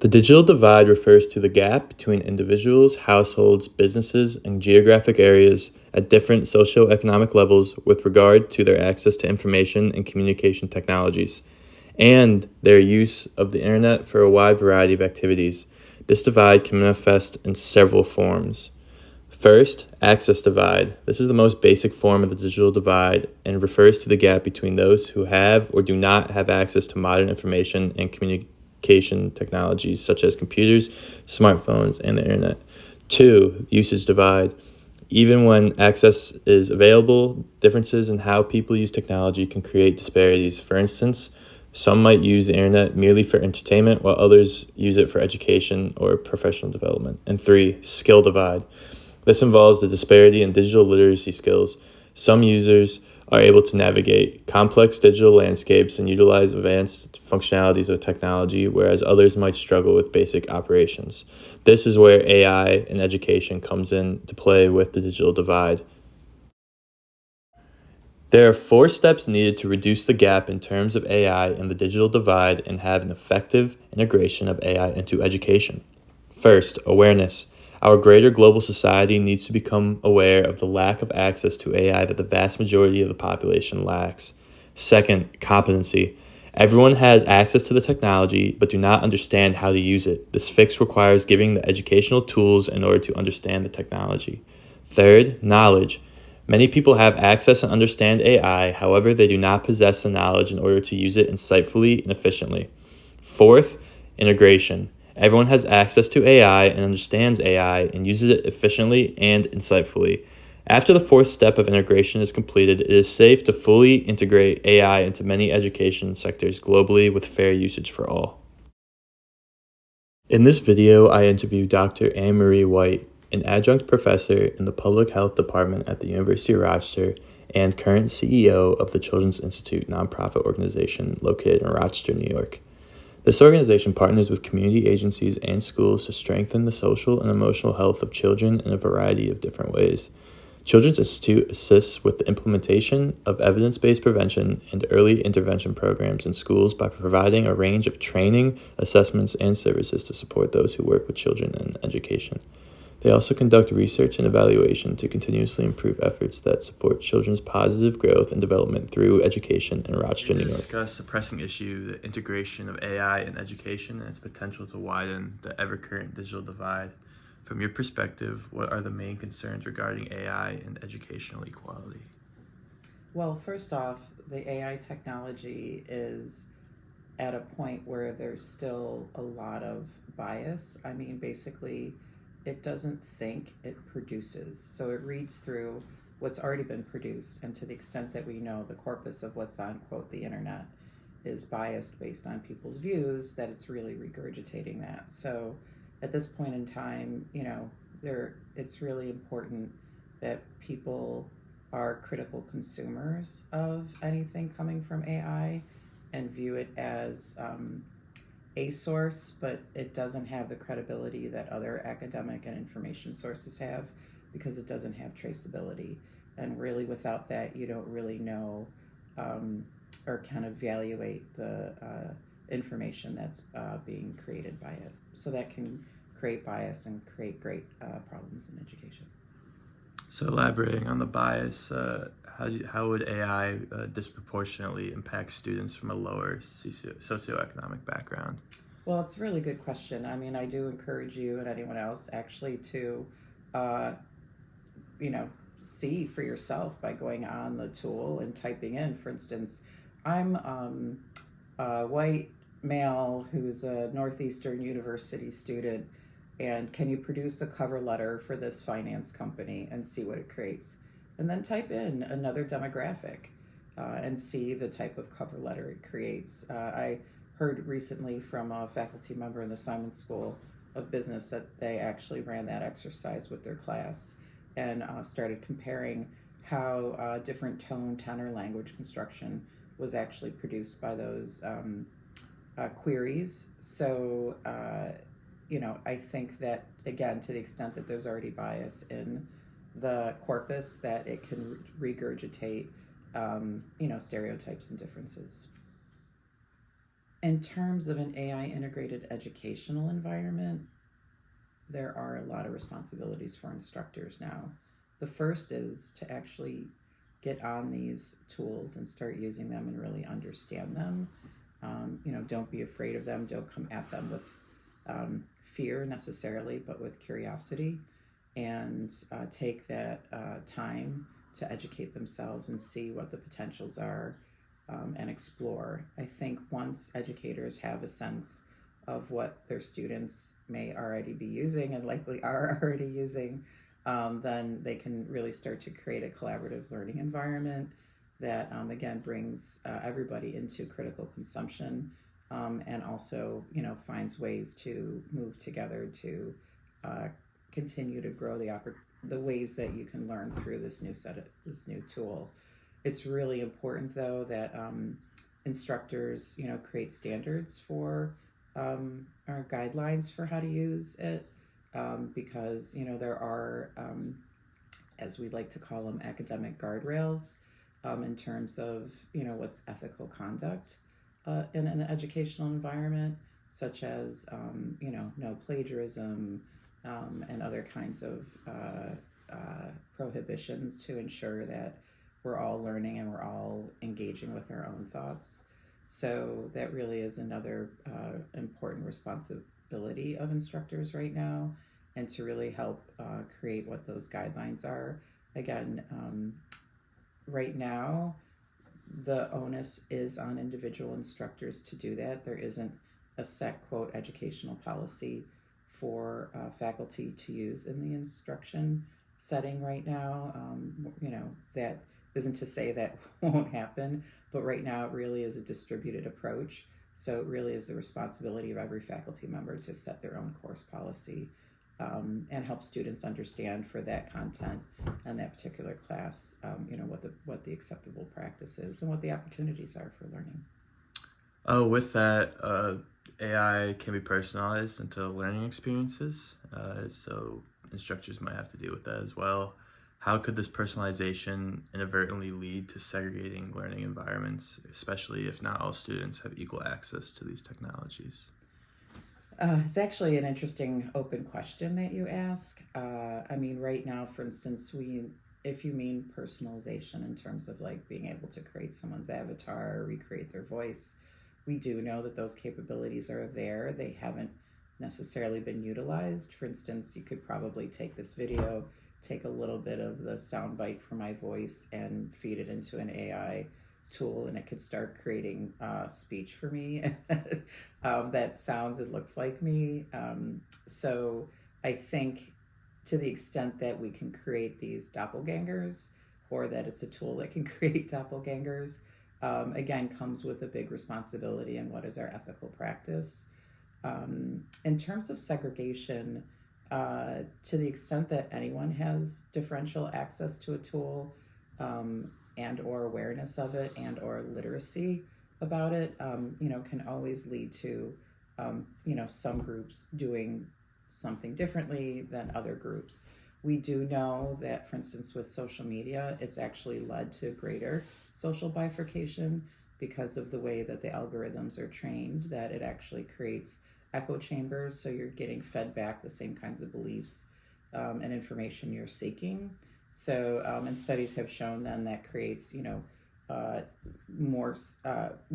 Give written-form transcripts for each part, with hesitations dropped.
The digital divide refers to the gap between individuals, households, businesses, and geographic areas at different socioeconomic levels with regard to their access to information and communication technologies, and their use of the internet for a wide variety of activities. This divide can manifest in several forms. First, access divide. This is the most basic form of the digital divide and refers to the gap between those who have or do not have access to modern information and communication technologies such as computers, smartphones, and the internet. Two, usage divide. Even when access is available, differences in how people use technology can create disparities. For instance, some might use the internet merely for entertainment, while others use it for education or professional development. And three, skill divide. This involves the disparity in digital literacy skills. Some users are able to navigate complex digital landscapes and utilize advanced functionalities of technology, whereas others might struggle with basic operations. This is where AI in education comes in to play with the digital divide. There are 4 steps needed to reduce the gap in terms of AI and the digital divide and have an effective integration of AI into education. First, awareness. Our greater global society needs to become aware of the lack of access to AI that the vast majority of the population lacks. Second, competency. Everyone has access to the technology but do not understand how to use it. This fix requires giving the educational tools in order to understand the technology. Third, knowledge. Many people have access and understand AI, however, they do not possess the knowledge in order to use it insightfully and efficiently. Fourth, integration. Everyone has access to AI and understands AI and uses it efficiently and insightfully. After the 4th step of integration is completed, it is safe to fully integrate AI into many education sectors globally with fair usage for all. In this video, I interview Dr. Anne Marie White, an adjunct professor in the Public Health Department at the University of Rochester and current CEO of the Children's Institute nonprofit organization located in Rochester, New York. This organization partners with community agencies and schools to strengthen the social and emotional health of children in a variety of different ways. Children's Institute assists with the implementation of evidence-based prevention and early intervention programs in schools by providing a range of training, assessments, and services to support those who work with children in education. They also conduct research and evaluation to continuously improve efforts that support children's positive growth and development through education in Rochester, New York. Discuss the pressing issue, the integration of AI in education and its potential to widen the ever-current digital divide. From your perspective, what are the main concerns regarding AI and educational equality? Well, first off, the AI technology is at a point where there's still a lot of bias. I mean, basically, it doesn't think, it produces. So it reads through what's already been produced, and to the extent that we know the corpus of what's on, quote, the internet is biased based on people's views, that it's really regurgitating that. So at this point in time, it's really important that people are critical consumers of anything coming from AI and view it as a source, but it doesn't have the credibility that other academic and information sources have because it doesn't have traceability. And really, without that, you don't really know or can evaluate the information that's being created by it. So that can create bias and create great problems in education. So elaborating on the bias, how would AI disproportionately impact students from a lower socioeconomic background? Well, it's a really good question. I mean, I do encourage you and anyone else actually to, uh, you know, see for yourself by going on the tool and typing in. For instance, I'm a white male who's a Northeastern University student, and can you produce a cover letter for this finance company and see what it creates? And then type in another demographic and see the type of cover letter it creates. I heard recently from a faculty member in the Simon School of Business that they actually ran that exercise with their class and started comparing how different tone, tenor, language construction was actually produced by those queries. So, I think that, again, to the extent that there's already bias in the corpus, that it can regurgitate, stereotypes and differences. In terms of an AI integrated educational environment, there are a lot of responsibilities for instructors now. The first is to actually get on these tools and start using them and really understand them. Don't be afraid of them. Don't come at them with fear necessarily, but with curiosity, and take that time to educate themselves and see what the potentials are, and explore. I think once educators have a sense of what their students may already be using and likely are already using, then they can really start to create a collaborative learning environment that, again, brings everybody into critical consumption, and also, finds ways to move together to uh, continue to grow the ways that you can learn through this new tool. It's really important, though, that instructors, create standards for or guidelines for how to use it, because there are, as we like to call them, academic guardrails, in terms of what's ethical conduct in an educational environment, such as no plagiarism, and other kinds of prohibitions to ensure that we're all learning and we're all engaging with our own thoughts. So that really is another important responsibility of instructors right now, and to really help create what those guidelines are. Again, right now, the onus is on individual instructors to do that. There isn't a set, quote, educational policy for faculty to use in the instruction setting right now. That isn't to say that won't happen, but right now it really is a distributed approach. So it really is the responsibility of every faculty member to set their own course policy, and help students understand for that content and that particular class, what the acceptable practice is and what the opportunities are for learning. With that, AI can be personalized into learning experiences, so instructors might have to deal with that as well. How could this personalization inadvertently lead to segregating learning environments, especially if not all students have equal access to these technologies? It's actually an interesting open question that you ask. Right now, for instance, if you mean personalization in terms of like being able to create someone's avatar or recreate their voice, we do know that those capabilities are there. They haven't necessarily been utilized. For instance, you could probably take this video, take a little bit of the soundbite from my voice, and feed it into an AI tool, and it could start creating speech for me that sounds and looks like me. So I think, to the extent that we can create these doppelgangers, or that it's a tool that can create doppelgangers, again, comes with a big responsibility in what is our ethical practice. In terms of segregation, to the extent that anyone has differential access to a tool, and or awareness of it and or literacy about it, can always lead to some groups doing something differently than other groups. We do know that, for instance, with social media, it's actually led to greater social bifurcation because of the way that the algorithms are trained, that it actually creates echo chambers, so you're getting fed back the same kinds of beliefs and information you're seeking. So, and studies have shown then that creates, more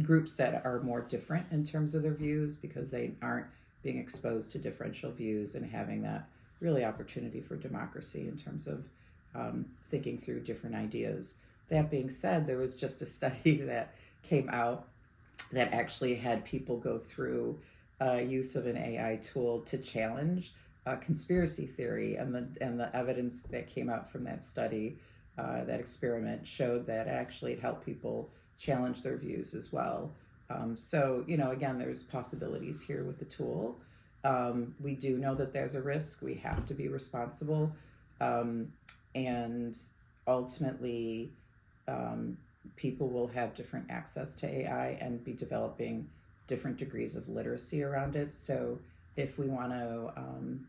groups that are more different in terms of their views, because they aren't being exposed to differential views and having that really opportunity for democracy in terms of thinking through different ideas. That being said, there was just a study that came out that actually had people go through use of an AI tool to challenge conspiracy theory, and the evidence that came out from that study, that experiment, showed that actually it helped people challenge their views as well. So, again, there's possibilities here with the tool. We do know that there's a risk. We have to be responsible, and ultimately, people will have different access to AI and be developing different degrees of literacy around it. So if we want to,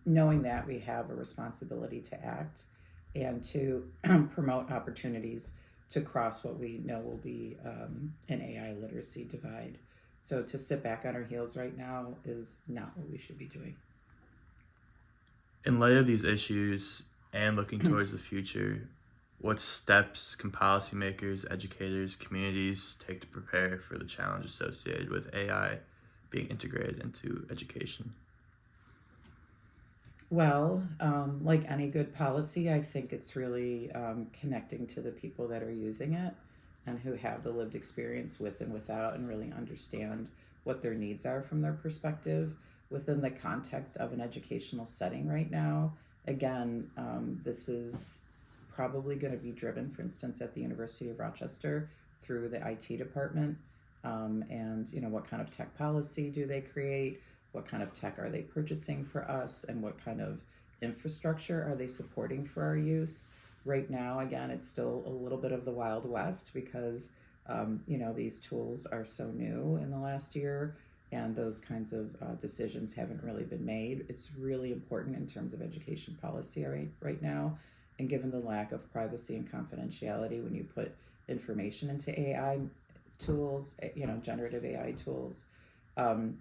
knowing that, we have a responsibility to act and to promote opportunities to cross what we know will be an AI literacy divide. So to sit back on our heels right now is not what we should be doing. In light of these issues and looking towards the future, what steps can policymakers, educators, communities take to prepare for the challenge associated with AI being integrated into education? Well, like any good policy, I think it's really connecting to the people that are using it and who have the lived experience with and without and really understand what their needs are from their perspective within the context of an educational setting right now. Again, this is probably going to be driven, for instance, at the University of Rochester through the IT department. And, what kind of tech policy do they create? What kind of tech are they purchasing for us, and what kind of infrastructure are they supporting for our use? Right now, again, it's still a little bit of the Wild West because these tools are so new in the last year, and those kinds of decisions haven't really been made. It's really important in terms of education policy right now, and given the lack of privacy and confidentiality when you put information into AI tools, generative AI tools. Um,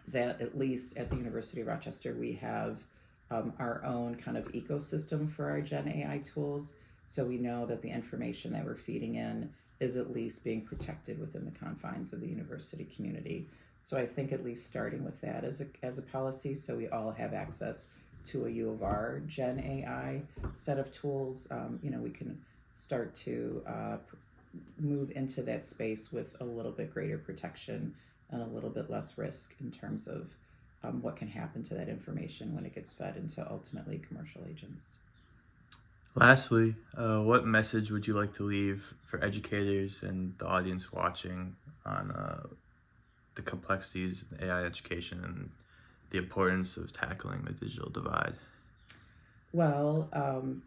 that at least at the University of Rochester, we have our own kind of ecosystem for our Gen AI tools. So we know that the information that we're feeding in is at least being protected within the confines of the university community. So I think at least starting with that as a policy, so we all have access to a U of R Gen AI set of tools. We can start to move into that space with a little bit greater protection and a little bit less risk in terms of what can happen to that information when it gets fed into ultimately commercial agents. Lastly, what message would you like to leave for educators and the audience watching on the complexities of AI education and the importance of tackling the digital divide? Well,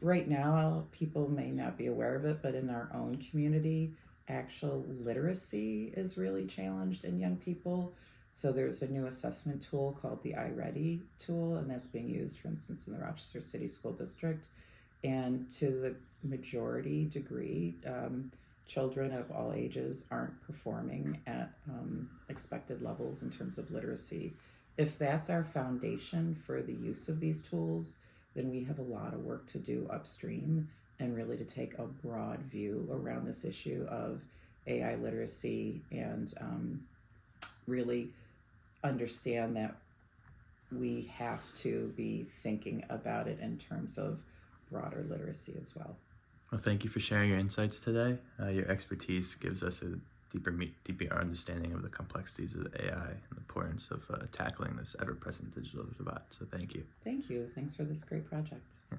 right now, people may not be aware of it, but in our own community, actual literacy is really challenged in young people. So there's a new assessment tool called the iReady tool, and that's being used, for instance, in the Rochester City School District. And to the majority degree, children of all ages aren't performing at expected levels in terms of literacy. If that's our foundation for the use of these tools, then we have a lot of work to do upstream and really to take a broad view around this issue of AI literacy and really understand that we have to be thinking about it in terms of broader literacy as well. Well, thank you for sharing your insights today. Your expertise gives us a deeper understanding of the complexities of the AI and the importance of tackling this ever-present digital divide. So thank you. Thank you. Thanks for this great project. Yeah.